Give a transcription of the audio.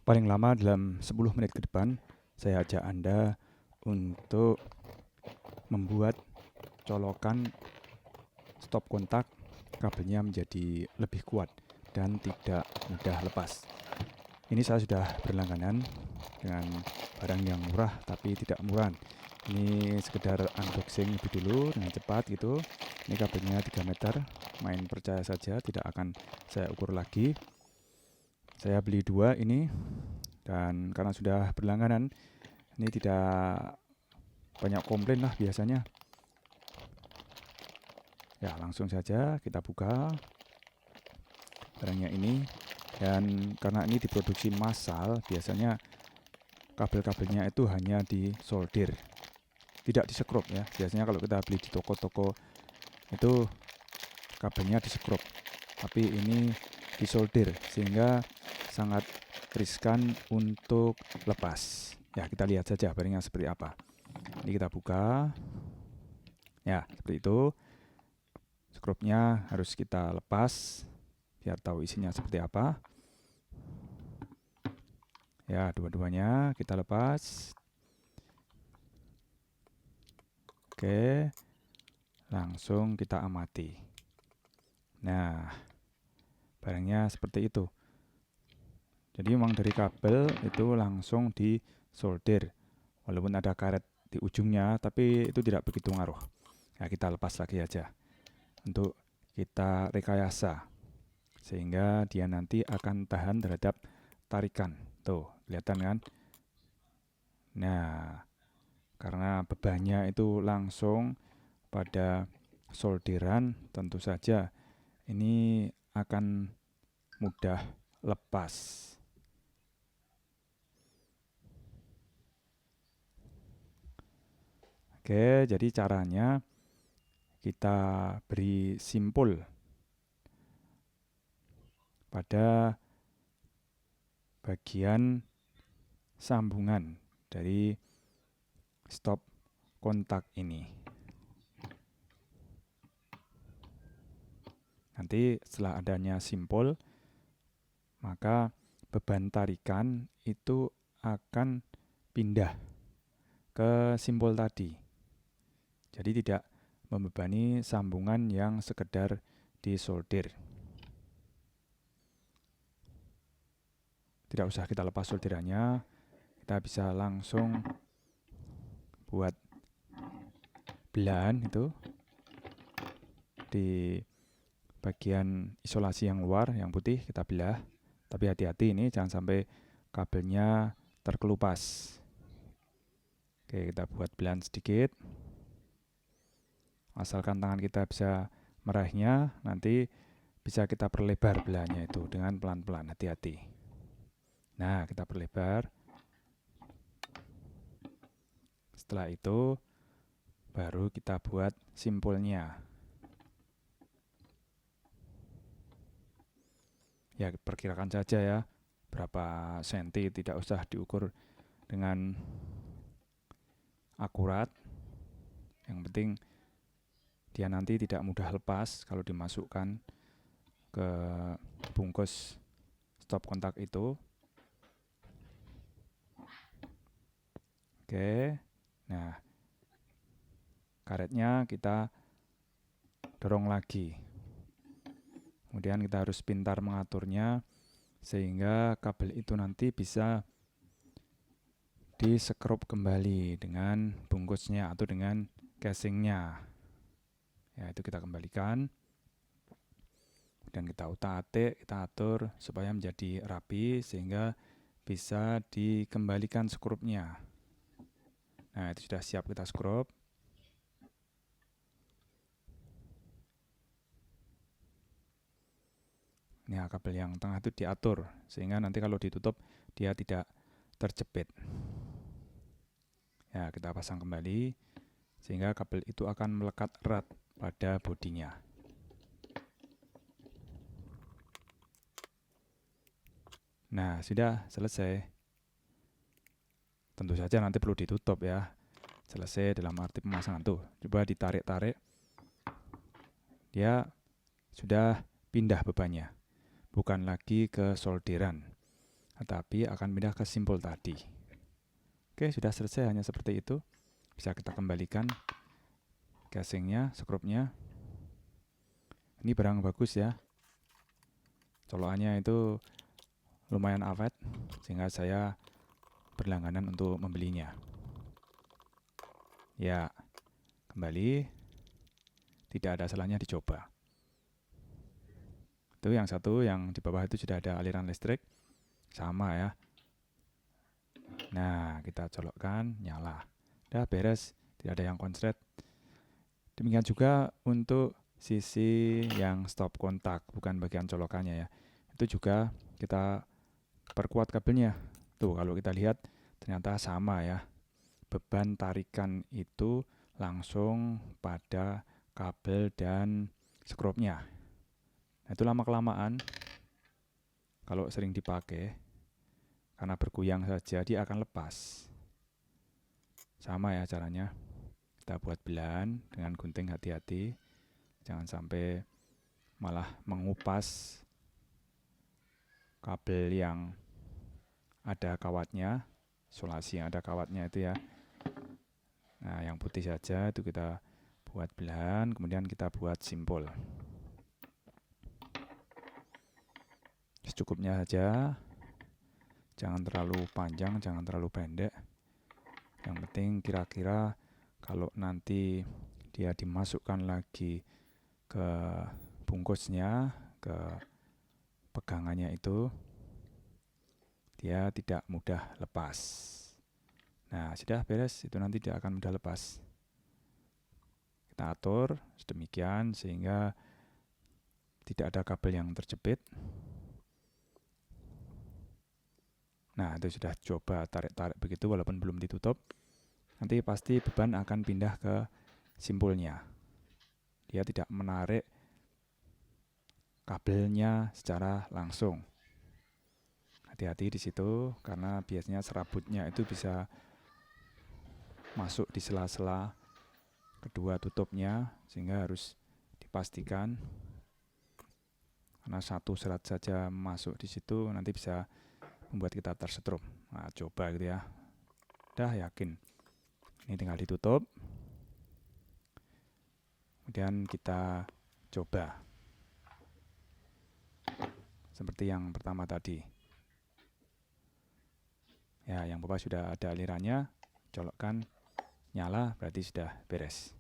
Paling lama dalam 10 menit ke depan, saya ajak Anda untuk membuat colokan stop kontak kabelnya menjadi lebih kuat dan tidak mudah lepas. Ini saya sudah berlangganan dengan barang yang murah tapi tidak murah. Ini sekedar unboxing lebih dulu dengan cepat gitu. Ini kabelnya 3 meter, main percaya saja, tidak akan saya ukur lagi. Saya beli 2 ini, dan karena sudah berlangganan, ini tidak banyak komplain lah biasanya. Ya, langsung saja kita buka barangnya ini. Dan karena ini diproduksi massal, biasanya kabel-kabelnya itu hanya disolder, tidak disekrup ya. Biasanya kalau kita beli di toko-toko itu kabelnya disekrup, tapi ini disolder sehingga sangat riskan untuk lepas. Ya, kita lihat saja barangnya seperti apa. Ini kita buka. Ya, seperti itu. Skrupnya harus kita lepas biar tahu isinya seperti apa. Ya, dua-duanya kita lepas. Oke, langsung kita amati. Nah, barangnya seperti itu. Jadi memang dari kabel itu langsung disolder, walaupun ada karet di ujungnya, tapi itu tidak begitu ngaruh. Nah, kita lepas lagi aja untuk kita rekayasa sehingga dia nanti akan tahan terhadap tarikan. Tuh, kelihatan kan? Nah, karena bebannya itu langsung pada solderan, tentu saja ini akan mudah lepas. Oke, jadi caranya kita beri simpul pada bagian sambungan dari stop kontak ini. Nanti setelah adanya simpul, maka beban tarikan itu akan pindah ke simpul tadi. Jadi tidak membebani sambungan yang sekedar disolder. Tidak usah kita lepas solderannya, kita bisa langsung buat belahan itu di bagian isolasi yang luar, yang putih kita belah. Tapi hati-hati ini jangan sampai kabelnya terkelupas. Oke, kita buat belahan sedikit. Asalkan tangan kita bisa meraihnya, nanti bisa kita perlebar belahannya itu dengan pelan-pelan, hati-hati. Nah, kita perlebar. Setelah itu baru kita buat simpulnya. Ya, perkirakan saja ya, berapa senti, tidak usah diukur dengan akurat. Yang penting dia nanti tidak mudah lepas kalau dimasukkan ke bungkus stop kontak itu. Oke, nah karetnya kita dorong lagi. Kemudian kita harus pintar mengaturnya sehingga kabel itu nanti bisa disekrup kembali dengan bungkusnya atau dengan casingnya. Ya, itu kita kembalikan. Dan kita utak-atik, kita atur supaya menjadi rapi sehingga bisa dikembalikan skrupnya. Nah, itu sudah siap kita skrup. Ini kabel yang tengah itu diatur sehingga nanti kalau ditutup dia tidak terjepit. Ya, kita pasang kembali sehingga kabel itu akan melekat erat pada bodinya. Nah, sudah selesai. Tentu saja nanti perlu ditutup ya. Selesai dalam arti pemasangan tuh. Coba ditarik-tarik. Dia sudah pindah bebannya. Bukan lagi ke solderan. tetapi akan pindah ke simpul tadi. Oke, sudah selesai, hanya seperti itu. Bisa kita kembalikan casingnya, skrupnya. Ini barang bagus ya. Colokannya itu lumayan awet, sehingga saya berlangganan untuk membelinya. Ya, kembali. Tidak ada salahnya dicoba. Itu yang satu, yang di bawah itu sudah ada aliran listrik. Sama ya. Nah, kita colokkan, nyala. Udah beres, tidak ada yang konslet. Demikian juga untuk sisi yang stop kontak, bukan bagian colokannya ya. Itu juga kita perkuat kabelnya. Tuh, kalau kita lihat ternyata sama ya. Beban tarikan itu langsung pada kabel dan skrupnya. Nah, itu lama-kelamaan kalau sering dipakai, karena bergoyang saja dia akan lepas. Sama ya caranya. Kita buat belahan dengan gunting, hati-hati. Jangan sampai malah mengupas kabel yang ada kawatnya, isolasi yang ada kawatnya itu ya. Nah, yang putih saja itu kita buat belahan, kemudian kita buat simpul. Secukupnya saja. Jangan terlalu panjang, jangan terlalu pendek. Yang penting kira-kira kalau nanti dia dimasukkan lagi ke bungkusnya, ke pegangannya itu, dia tidak mudah lepas. Nah, sudah beres, itu nanti dia akan mudah lepas. Kita atur sedemikian sehingga tidak ada kabel yang terjepit. Nah, itu sudah coba tarik-tarik begitu walaupun belum ditutup. Nanti pasti beban akan pindah ke simpulnya. Dia tidak menarik kabelnya secara langsung. Hati-hati di situ karena biasanya serabutnya itu bisa masuk di sela-sela kedua tutupnya, sehingga harus dipastikan. Karena satu serat saja masuk di situ nanti bisa membuat kita tersetrum. Nah, coba gitu ya. Udah yakin. Ini tinggal ditutup. Kemudian kita coba. Seperti yang pertama tadi. Ya, yang bawah sudah ada alirannya. Colokkan, nyala, berarti sudah beres.